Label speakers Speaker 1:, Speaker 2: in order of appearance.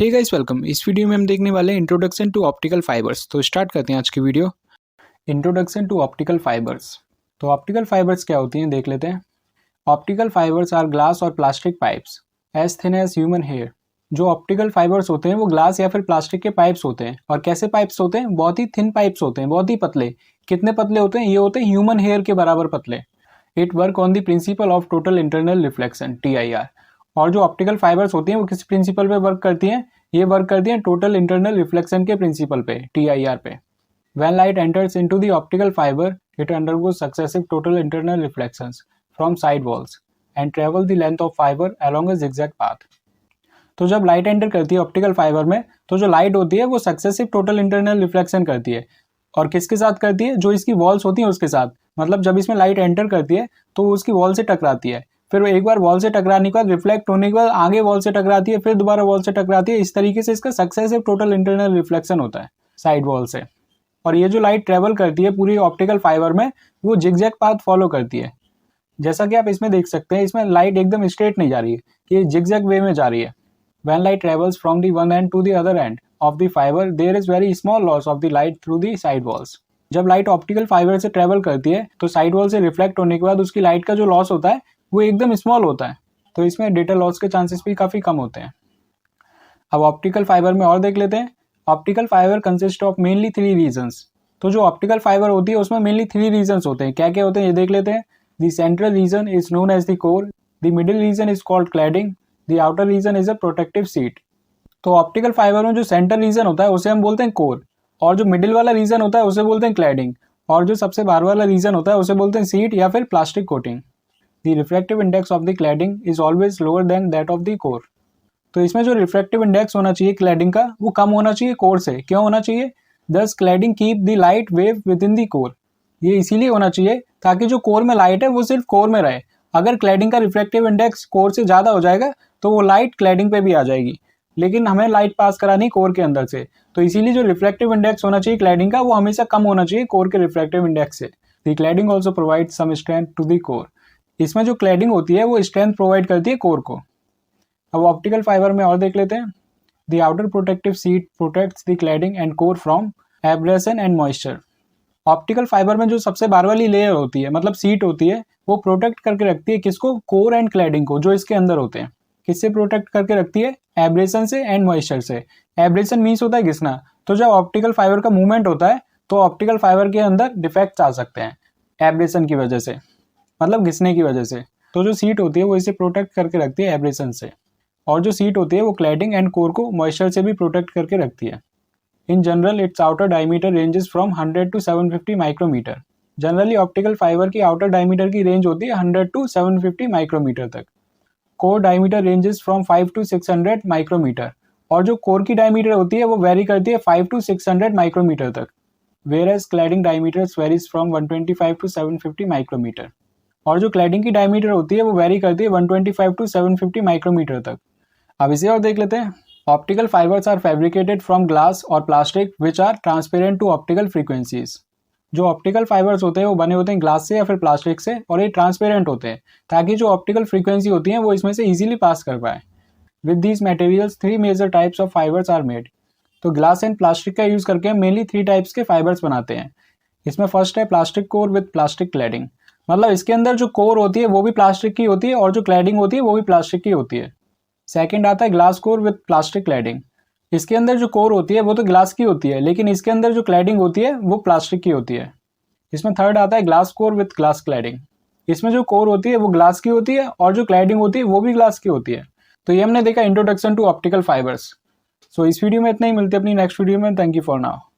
Speaker 1: हे guys welcome. इस video में हम देखने वाले हैं इंट्रोडक्शन टू ऑप्टिकल फाइबर्स। तो स्टार्ट करते हैं आज की video. Introduction to optical fibres. तो ऑप्टिकल फाइबर्स क्या होती हैं देख लेते हैं। ऑप्टिकल फाइबर्स आर ग्लास और plastic pipes as thin as human hair. जो ऑप्टिकल फाइबर्स होते हैं वो ग्लास या फिर प्लास्टिक के पाइप्स होते हैं। और कैसे पाइप्स होते हैं? बहुत ही थिन पाइप्स होते हैं, बहुत ही पतले। कितने पतले होते हैं? ये होते हैं ह्यूमन हेयर के बराबर पतले। It work on the principle of total internal reflection TIR। और जो ऑप्टिकल फाइबर्स होती हैं वो किस प्रिंसिपल पे वर्क करती हैं? ये वर्क करती हैं टोटल इंटरनल रिफ्लेक्शन के प्रिंसिपल पे, TIR पे। When light enters into the optical fiber, it undergoes successive total internal reflections from side walls and travel the length of fiber along a zigzag path। तो जब light enter करती है optical fibre में, तो जो light होती है वो सक्सेसिव टोटल इंटरनल रिफ्लेक्शन करती है। और किसके साथ करती है? जो इसकी वॉल्स होती है उसके साथ। मतलब जब इसमें लाइट एंटर करती है तो उसकी वॉल से टकराती है, फिर एक बार वॉल से टकराने के बाद रिफ्लेक्ट होने के बाद आगे वॉल से टकराती है, फिर दोबारा वॉल से टकराती है। इस तरीके से इसका सक्सेसिव टोटल इंटरनल रिफ्लेक्शन होता है साइड वॉल से। और ये जो लाइट ट्रेवल करती है पूरी ऑप्टिकल फाइबर में, वो जिगजैग पाथ फॉलो करती है। जैसा कि आप इसमें देख सकते हैं, इसमें लाइट एकदम स्ट्रेट नहीं जा रही है, ये जिगजैग वे में जा रही है। When light travels from the one end to the other end of the fiber, there is very small loss of the light through the side walls। जब लाइट ऑप्टिकल फाइबर से ट्रेवल करती है तो side wall से reflect होने के बाद उसकी लाइट का जो लॉस होता है वो एकदम स्मॉल होता है। तो इसमें डेटा लॉस के चांसेस भी काफ़ी कम होते हैं। अब ऑप्टिकल फाइबर में और देख लेते हैं। Optical fibre consist of mainly 3 regions. तो जो ऑप्टिकल फाइबर होती है उसमें मेनली 3 रीजन्स होते हैं। क्या क्या होते हैं ये देख लेते हैं। The central region is known as the core, the middle region is called cladding, the outer region is a protective sheet. तो ऑप्टिकल फाइबर में जो सेंटर रीजन होता है उसे हम बोलते हैं कोर, और जो मिडिल वाला रीजन होता है उसे बोलते हैं क्लैडिंग, और जो सबसे बाहर वाला रीजन होता है उसे बोलते हैं सीट या फिर plastic coating. The refractive index of the cladding is always lower than that of the core. तो इसमें जो रिफ्रैक्टिव इंडेक्स होना चाहिए क्लैडिंग का वो कम होना चाहिए कोर से। क्यों होना चाहिए? दस cladding keep the light wave with in the core. ये इसीलिए होना चाहिए ताकि जो कोर में लाइट है वो सिर्फ कोर में रहे। अगर क्लैडिंग का रिफ्रैक्टिव इंडेक्स कोर से ज़्यादा हो जाएगा तो वो लाइट क्लैडिंग पे भी आ जाएगी, लेकिन हमें लाइट पास करानी कोर के अंदर से। तो इसीलिए जो रिफ्रैक्टिव इंडेक्स होना चाहिए क्लैडिंग का वो हमेशा कम होना चाहिए कोर के रिफ्रैक्टिव इंडेक्स से। The cladding also provide some strength to the core. इसमें जो क्लैडिंग होती है वो स्ट्रेंथ प्रोवाइड करती है कोर को। अब ऑप्टिकल फाइबर में और देख लेते हैं। The outer protective sheet protects the cladding and core from abrasion and moisture. Optical fibre में जो सबसे बाहर वाली लेयर होती है, मतलब सीट होती है, वो प्रोटेक्ट करके रखती है किसको? कोर एंड क्लैडिंग को, जो इसके अंदर होते हैं। किससे प्रोटेक्ट करके रखती है? एब्रेशन से एंड मॉइस्चर से। एब्रेशन मीन्स होता है घिसना। तो जब ऑप्टिकल फाइबर का मूवमेंट होता है तो ऑप्टिकल फाइबर के अंदर डिफेक्ट्स आ सकते हैं एब्रेशन की वजह से, मतलब घिसने की वजह से। तो जो सीट होती है वो इसे प्रोटेक्ट करके रखती है एब्रेशन से, और जो सीट होती है वो क्लैडिंग एंड कोर को मॉइस्चर से भी प्रोटेक्ट करके रखती है। In general it's outer diameter ranges from 100 to 750 micrometre. Generally optical fibre की आउटर डायमीटर की रेंज होती है 100 to 750 माइक्रोमीटर तक। Core diameter ranges from 5 to 600 micrometre, और जो कोर की डायमीटर होती है वो वेरी करती है 5 to 600 माइक्रोमीटर तक। Whereas cladding diameters varies from 125 to 750 micrometre, और जो क्लैडिंग की डायमीटर होती है वो वेरी करती है 125 to 750 माइक्रोमीटर तक। अब इसे और देख लेते हैं। Optical fibres are fabricated from glass और plastic which are transparent to optical frequencies. जो ऑप्टिकल फाइबर्स होते हैं वो बने होते हैं ग्लास से या फिर प्लास्टिक से, और ये ट्रांसपेरेंट होते हैं ताकि जो ऑप्टिकल फ्रीक्वेंसी होती है वो इसमें से इजीली पास कर पाए। With these materials 3 major types of fibres are made. तो ग्लास एंड प्लास्टिक का यूज करके हम मेनली 3 टाइप्स के फाइबर्स बनाते हैं। इसमें फर्स्ट है plastic core with plastic cladding. मतलब इसके अंदर जो कोर होती है वो भी प्लास्टिक की होती है और जो क्लैडिंग होती है वो भी प्लास्टिक की होती है। सेकेंड आता है glass core with plastic cladding. इसके अंदर जो कोर होती है वो तो ग्लास की होती है, लेकिन इसके अंदर जो क्लैडिंग होती है वो प्लास्टिक की होती है। इसमें थर्ड आता है glass core with glass cladding. इसमें जो कोर होती है वो ग्लास की होती है और जो क्लैडिंग होती है वो भी ग्लास की होती है। तो ये हमने देखा इंट्रोडक्शन टू ऑप्टिकल फाइबर्स। सो इस वीडियो में इतना ही, मिलते हैं अपनी नेक्स्ट वीडियो में। Thank you for now.